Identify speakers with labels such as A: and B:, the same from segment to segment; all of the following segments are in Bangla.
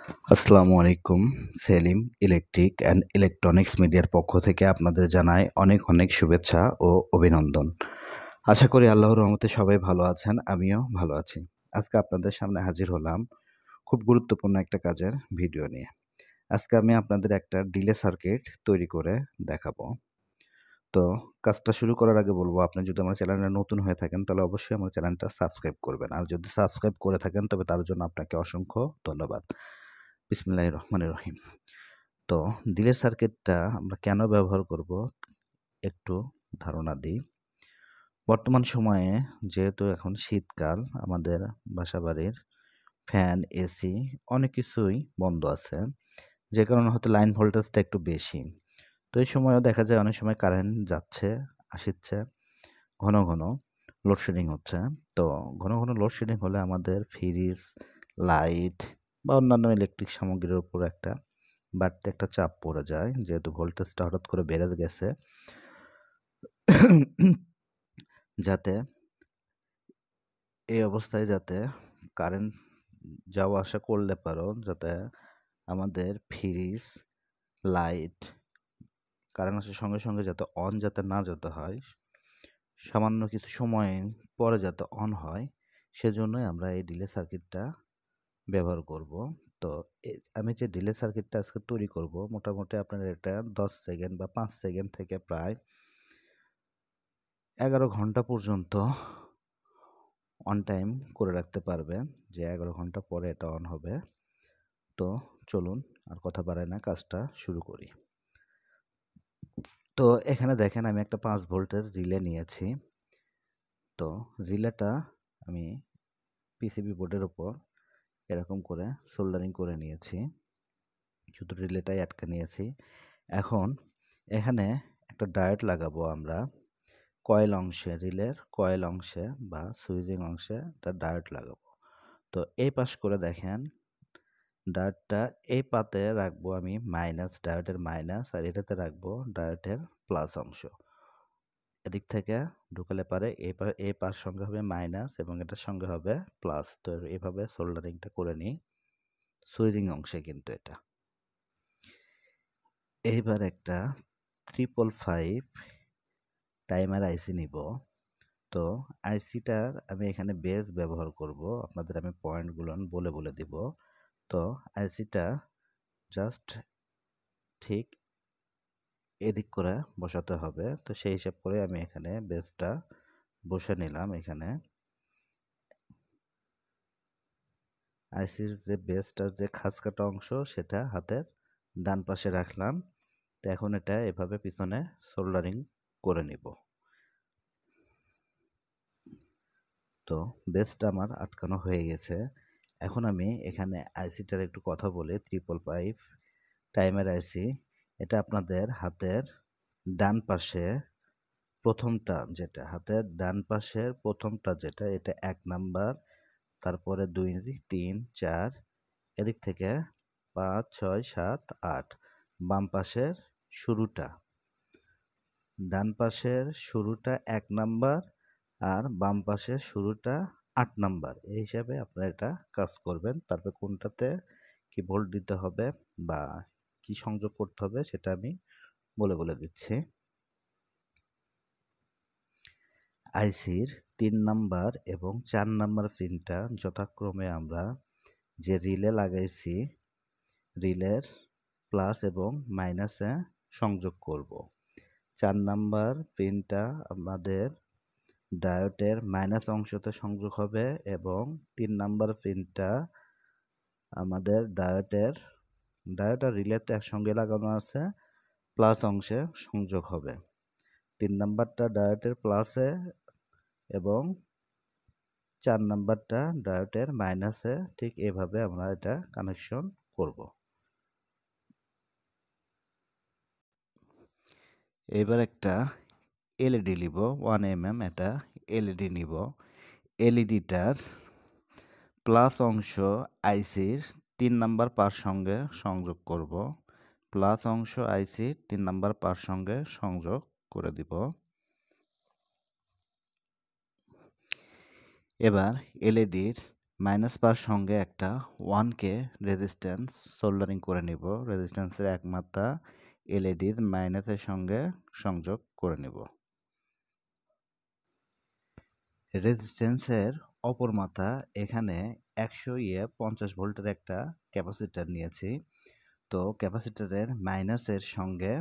A: আসসালামু আলাইকুম। সেলিম ইলেকট্রিক অ্যান্ড ইলেকট্রনিক্স মিডিয়ার পক্ষ থেকে আপনাদের জানাই অনেক অনেক শুভেচ্ছা ও অভিনন্দন। আশা করি আল্লাহর রহমতে সবাই ভালো আছেন, আমিও ভালো আছি। আজকে আপনাদের সামনে হাজির হলাম খুব গুরুত্বপূর্ণ একটা কাজের ভিডিও নিয়ে। আজকে আমি আপনাদের একটা ডিলে সার্কিট তৈরি করে দেখাবো। তো কাজটা শুরু করার আগে বলবো, আপনি যদি আমার চ্যানেলে নতুন হয়ে থাকেন তাহলে অবশ্যই আমার চ্যানেলটা সাবস্ক্রাইব করবেন। আর যদি সাবস্ক্রাইব করে থাকেন তবে তার জন্য আপনাকে অসংখ্য ধন্যবাদ। বিসমিল্লাহির রহমানির রহিম। তো ডিলে সার্কিটটা আমরা কেন ব্যবহার করব একটু ধারণা দিই। বর্তমান সময়ে যেহেতু এখন শীতকাল, আমাদের বাসাবাড়ির ফ্যান, এসি অনেক কিছুই বন্ধ আছে। যে কারণে হয়তো লাইন ভোল্টেজটা একটু বেশি। তো এই সময়ও দেখা যায় অনেক সময় কারেন্ট যাচ্ছে, আসিচ্ছে, ঘন ঘন লোডশেডিং হচ্ছে। তো ঘন ঘন লোডশেডিং হলে আমাদের ফ্রিজ, লাইট বা অন্যান্য ইলেকট্রিক সামগ্রীর উপর বাড়তি একটা চাপ পড়ে যায়, যেহেতু ভোল্টেজটা হঠাৎ করে বেড়ে গেছে। যাতে এই অবস্থায় কারেন্ট যাওয়া আসা করলে যাতে আমাদের ফ্রিজ, লাইট কারেন্ট আসার সঙ্গে সঙ্গে যাতে অন না যেতে হয়, সামান্য কিছু সময় পরে যাতে অন হয়, সেজন্যই আমরা এই ডিলে সার্কিটটা ব্যবহার করব। তো আমি যে ডিলে সার্কিটটা আজকে তৈরি করব, মোটামুটি আপনার এটা 10 সেকেন্ড বা 5 সেকেন্ড থেকে প্রায় 11 ঘন্টা পর্যন্ত অন টাইম করে রাখতে পারবে, যে 11 ঘন্টা পরে এটা অন হবে। তো চলুন আর কথা বাড়াই না, কাজটা শুরু করি। তো এখানে দেখেন আমি একটা 5 ভোল্টের রিলে নিয়েছি। তো রিলেটা আমি পিসিবি বোর্ডের উপর এরকম করে সোল্ডারিং করে নিয়েছি, শুধু রিলেটাই আটকে নিয়েছি। এখন এখানে একটা ডায়োড লাগাবো আমরা কয়েল অংশে, রিলের কয়েল অংশে বা সুইচিং অংশে একটা ডায়োড লাগাবো। তো এই পাশ করে দেখেন ডায়োডটা এই পাতে রাখবো আমি মাইনাস, ডায়োডের মাইনাস, আর এটাতে রাখবো ডায়োডের প্লাস অংশ। এদিক থেকে ঢুকালে পারে এই পাশ সঙ্গে হবে মাইনাস এবং এটার সঙ্গে হবে প্লাস। তো এইভাবে সোল্ডারিংটা করে নিই সুইচিং অংশে। কিন্তু এটা এইবার একটা 555 টাইমার আইসি নিব। তো আইসিটার আমি এখানে বেস ব্যবহার করব, আপনাদের আমি পয়েন্টগুলো বলে দিব। তো আইসিটা জাস্ট ঠিক এদিক করে বসাতে হবে। তো সেই হিসাব করে আমি এখানে বেসটা বসে নিলাম। এখানে আইসির যে বেসটার যে খাঁজ কাটা অংশ সেটা হাতের ডান পাশে রাখলাম। তো এখন এটা এভাবে পিছনে সোল্ডারিং করে নিব। তো বেসটা আমার আটকানো হয়ে গেছে। এখন আমি এখানে আইসিটার একটু কথা বলি। 555 টাইমার আইসি, এটা আপনাদের হাতের ডান পাশে প্রথমটা, যেটা হাতের ডান পাশের প্রথমটা যেটা, এটা 1 নাম্বার, তারপরে 2, 3, 4, এদিক থেকে 5, 6, 7, 8, বাম পাশের শুরুটা, ডান পাশের শুরুটা 1 নাম্বার আর বাম পাশের শুরুটা 8 নাম্বার। এই হিসাবে আপনারা এটা কাজ করবেন। তারপর কোনটাতে কি ভোল্ট দিতে হবে বা কি সংযোগ করতে হবে সেটা আমি বলে দিচ্ছি। আইসির 3 নাম্বার এবং 4 নাম্বার পিনটা যথাক্রমে আমরা যে রিলে লাগাইছি, রিলের প্লাস এবং মাইনাসে সংযোগ করব। 4 নাম্বার পিনটা আমাদের ডায়োডের মাইনাস অংশতে সংযোগ হবে এবং 3 নাম্বার পিনটা আমাদের ডায়োড আর রিলেতে একসঙ্গে লাগানো আছে, প্লাস অংশে সংযোগ হবে। 3 নাম্বারটা ডায়োডের প্লাসে এবং 4 নাম্বারটা ডায়োডের মাইনাসে। ঠিক এভাবে আমরা এটা কানেকশন করব। এবার একটা এলইডি নিব, 1mm এটা এলইডি নিব। এলইডিটার প্লাস অংশ আইসির 3 নাম্বার পার সঙ্গে সংযোগ করব। প্লাস অংশ আইসির 3 নাম্বার পার সঙ্গে সংযোগ করে দিব। এবার এলইডির মাইনাস পার সঙ্গে একটা 1K রেজিস্ট্যান্স সোল্ডারিং করে নিব। রেজিস্ট্যান্সের এক মাথা এলইডির মাইনাসের সঙ্গে সংযোগ করে নিব। রেজিস্ট্যান্সের অপর মাথা এখানে 150 ভোল্টের একটা ক্যাপাসিটর নিয়েছি। তো ক্যাপাসিটরের মাইনাসের সঙ্গে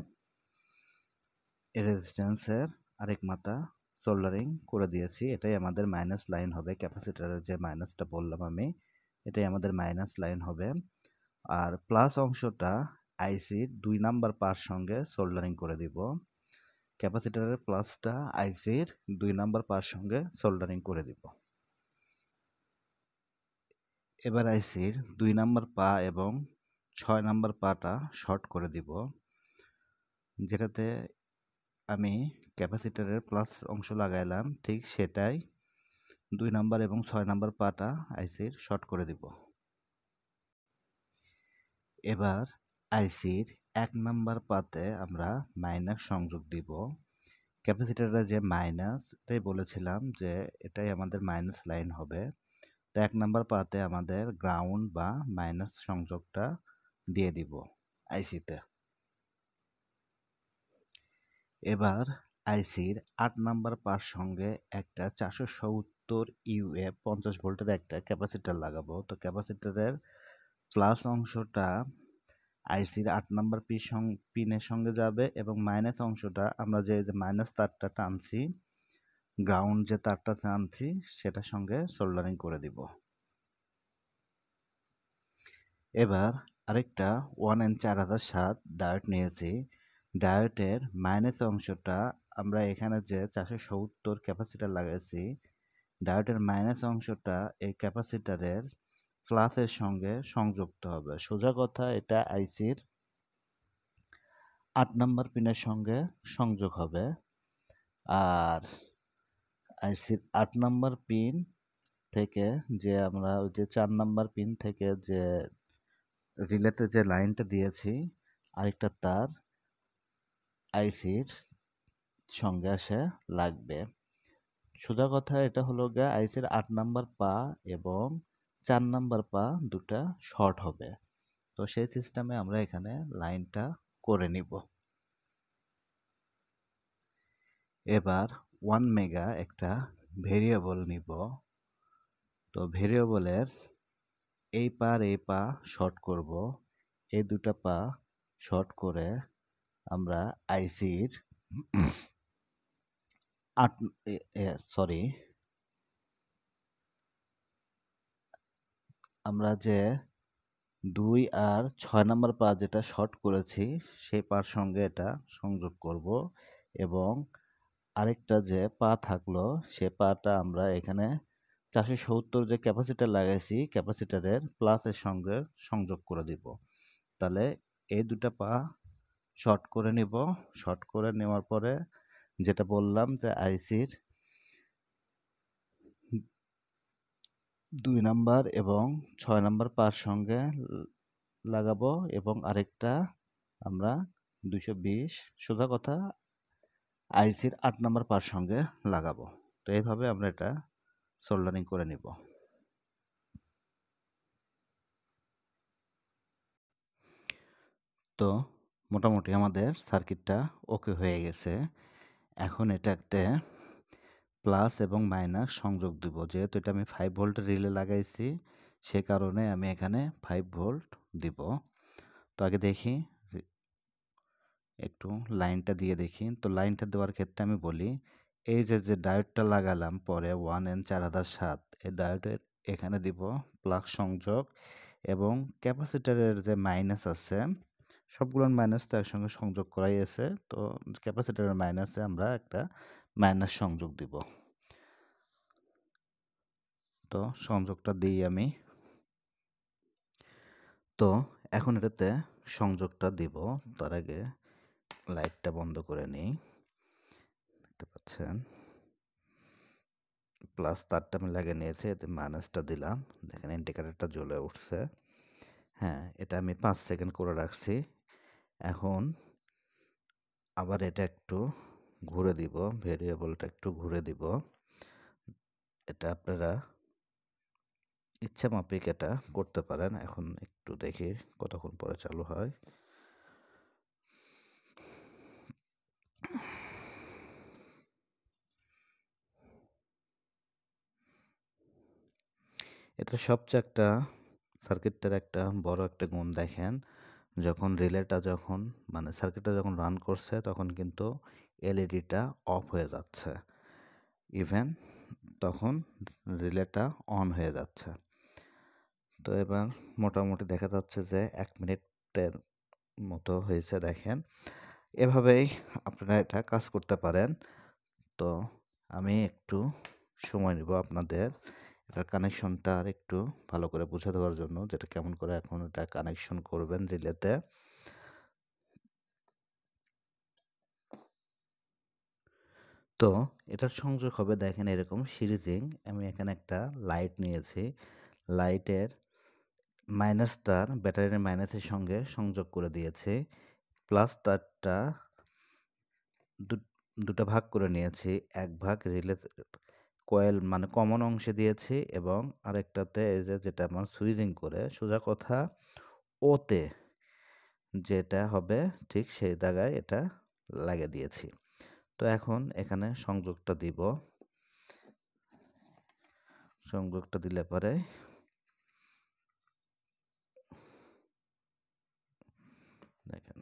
A: রেজিস্ট্যান্সের আরেক মাথা সোল্ডারিং করে দিয়েছি। এটাই আমাদের মাইনাস লাইন হবে। ক্যাপাসিটরের যে মাইনাসটা বললাম আমি, এটাই আমাদের মাইনাস লাইন হবে। আর প্লাস অংশটা আইসির 2 নাম্বার পার সঙ্গে সোল্ডারিং করে দিব। ক্যাপাসিটরের প্লাসটা আইসির 2 নাম্বার পার সঙ্গে সোল্ডারিং করে দিব। এবার আইসির 2 নাম্বার পা এবং 6 নাম্বার পাটা শর্ট করে দিব, যেটাতে আমি ক্যাপাসিটরের প্লাস অংশ লাগাইলাম ঠিক সেটাই 2 নাম্বার এবং 6 নাম্বার পাটা আইসির শর্ট করে দিব। এবার আইসির 1 নাম্বার পাতে আমরা মাইনাস সংযোগ দিব। ক্যাপাসিটরের যে মাইনাস, এটাই বলেছিলাম যে এটাই আমাদের মাইনাস লাইন হবে। তো 1 নাম্বার পাতে আমাদের গ্রাউন্ড বা মাইনাস সংযোগটা দিয়ে দিব আইসিতে। এবার আইসির 8 নাম্বার পার সঙ্গে একটা 470 ইউএ 50 ভোল্টের একটা ক্যাপাসিটর লাগাবো। তো ক্যাপাসিটরের প্লাস অংশটা আইসির 8 নাম্বার পিনের সঙ্গে যাবে এবং মাইনাস অংশটা আমরা যে মাইনাস তারটা টানছি, গ্রাউন্ড যে তারটা টানছি সেটার সঙ্গে সোল্ডারিং করে দিব। এবার আরেকটা 1N4007 ডায়োড নিয়েছি। ডায়োডের মাইনাস অংশটা আমরা এখানে যে 470 ক্যাপাসিটর লাগাইছি, ডায়োডের মাইনাস অংশটা এই ক্যাপাসিটরের প্লাসের সঙ্গে সংযুক্ত হবে। সোজা কথা, এটা আইসির 8 নাম্বার পিনের সঙ্গে সংযোগ হবে। আর আইসির 8 নাম্বার পিন থেকে যে আমরা ওই যে 4 নাম্বার পিন থেকে যে রিলেতে যে লাইনটা দিয়েছি, আরেকটা তার আইসির সঙ্গে এসে লাগবে। সোজা কথা, এটা হলো গিয়ে আইসির 8 নাম্বার পা এবং 4 নাম্বার পা দুটা শর্ট হবে। তো সেই সিস্টেমে আমরা এখানে লাইনটা করে নিব। এবার 1 মেগা একটা ভেরিয়েবল নিব। তো ভেরিয়েবলের এই পা শর্ট করব। এই দুটা পা শর্ট করে আমরা আইসির আমরা যে 2 আর 6 নাম্বার পা যেটা শর্ট করেছি সেই পার সঙ্গে এটা সংযোগ করব এবং আরেকটা যে পা থাকলো সে পাটা আমরা এখানে 470 যে ক্যাপাসিটর লাগাইছি ক্যাপাসিটরের প্লাসের সঙ্গে সংযোগ করে দিব। তাহলে এই দুটা পা শর্ট করে নিব। শর্ট করে নেওয়ার পরে যেটা বললাম যে আইসির 2 নাম্বার এবং 6 নাম্বার পার সঙ্গে লাগাবো এবং আরেকটা আমরা 220, সোজা কথা আইসির 8 নাম্বার পার সঙ্গে লাগাবো। তো এইভাবে আমরা এটা সোল্ডারিং করে নিব। তো মোটামুটি আমাদের সার্কিটটা ওকে হয়ে গেছে। এখন এটাতে প্লাস এবং মাইনাস সংযোগ দিব। যেহেতু এটা আমি 5 ভোল্টের রিলে লাগাইছি, সে কারণে আমি এখানে 5 ভোল্ট দিব। তো আগে দেখি, একটু লাইনটা দিয়ে দেখি। তো লাইনটা দেওয়ার ক্ষেত্রে আমি বলি, এই যে ডায়োডটা লাগালাম পরে 1N4007, এই ডায়োডের এখানে দিব প্লাস সংযোগ এবং ক্যাপাসিটরের যে মাইনাস আছে, সবগুলোর মাইনাস তো একসঙ্গে সংযোগ করাই আছে। তো ক্যাপাসিটরের মাইনাসে আমরা একটা মাইনাস সংযোগ দিব। তো সংযোগটা দিই আমি। তো এখন এটাতে সংযোগটা দিব। তার আগে লাইটটা বন্ধ করে নিই। দেখতে পাচ্ছেন প্লাস তারটা আমি লাগিয়ে নিয়েছি, এতে মাইনাসটা দিলাম। দেখেন ইন্ডিকেটরটা জ্বলে উঠছে। হ্যাঁ, এটা আমি 5 সেকেন্ড করে রাখছি। এখন আবার এটা একটু ঘুরে দিব, ভেরিয়েবলটা একটু ঘুরে দিব। এটা আপনারা ইচ্ছা মাফিক এটা করতে পারেন। এখন একটু দেখি কতক্ষণ পরে চালু হয়। এটা সবচেয়ে একটা সার্কিটটার একটা বড় একটা গুণ দেখেন, যখন রিলেটা যখন মানে সার্কিটটা যখন রান করছে তখন কিন্তু এলইডিটা অফ হয়ে যাচ্ছে, ইভেন তখন রিলেটা অন হয়ে যাচ্ছে। তো এবার মোটামুটি দেখা যাচ্ছে যে 1 মিনিটের মতো হয়েছে দেখেন। এভাবেই আপনারা এটা কাজ করতে পারেন। তো আমি একটু সময় নিব আপনাদের এটার কানেকশনটা আর একটু ভালো করে বুঝে দেওয়ার জন্য, যেটা কেমন করে এখন এটা কানেকশন করবেন রিলেতে। তো এটার সংযোগ হবে দেখেন এরকম সিরিজিং। আমি এখানে একটা লাইট নিয়েছি, লাইটের মাইনাস তার ব্যাটারির মাইনাসের সঙ্গে সংযোগ করে দিয়েছি, প্লাস তারটা দুটো ভাগ করে নিয়েছি। এক ভাগ রিলে কয়েল মানে কমন অংশে দিয়েছি এবং আরেকটাতে এই যে যেটা আমার সুইচিং করে সোজা কথা ওতে যেটা হবে ঠিক সেই জায়গায় এটা লাগিয়ে দিয়েছি। তো এখন এখানে সংযোগটা দিব। সংযোগটা দিলে পরে দেখেন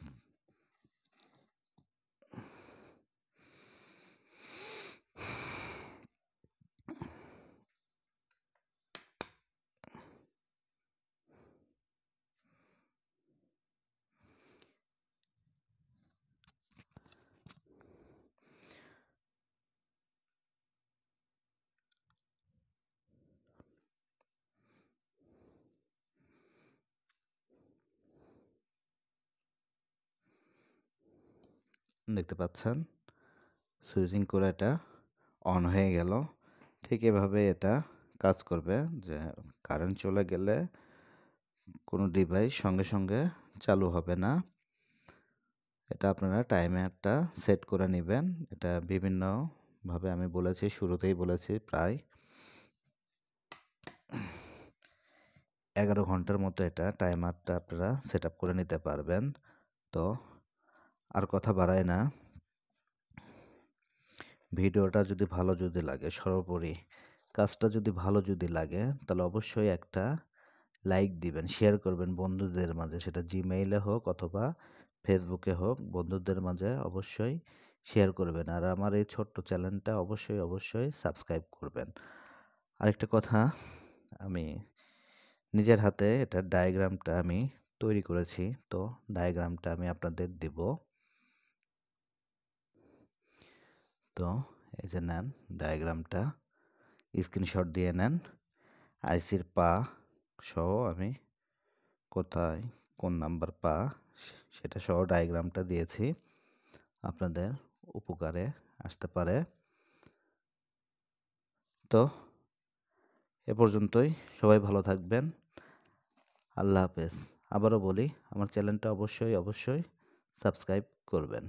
A: দেখতে পাচ্ছেন সুইচিং করে এটা অন হয়ে গেল। ঠিক এভাবে এটা কাজ করবে যে কারেন্ট চলে গেলে কোনো ডিভাইস সঙ্গে সঙ্গে চালু হবে না। এটা আপনারা টাইমারটা সেট করে নেবেন। এটা বিভিন্নভাবে আমি বলেছি, শুরুতেই বলেছি প্রায় 11 ঘন্টার মতো এটা টাইমারটা আপনারা সেট আপ করে নিতে পারবেন। তো আর কথা বাড়াই না, ভিডিওটা যদি ভালো যদি লাগে, সর্বোপরি কাজটা যদি ভালো যদি লাগে তাহলে অবশ্যই একটা লাইক দিবেন, শেয়ার করবেন বন্ধুদের মাঝে, সেটা জিমেইলে হোক অথবা ফেসবুকে হোক, বন্ধুদের মাঝে অবশ্যই শেয়ার করবেন। আর আমার এই ছোট্ট চ্যানেলটা অবশ্যই অবশ্যই সাবস্ক্রাইব করবেন। আরেকটা কথা, আমি নিজের হাতে এটার ডায়াগ্রামটা আমি তৈরি করেছি। তো ডায়াগ্রামটা আমি আপনাদের দিব। তো এই যে নেন ডায়াগ্রামটা, স্ক্রিনশট দিয়ে নেন। আইসির পা সহ আমি কোথায় কোন নাম্বার পা সেটা সহ ডায়াগ্রামটা দিয়েছি, আপনাদের উপকারে আসতে পারে। তো এ পর্যন্তই, সবাই ভালো থাকবেন। আল্লাহ হাফেজ। আবারও বলি, আমার চ্যানেলটা অবশ্যই অবশ্যই সাবস্ক্রাইব করবেন।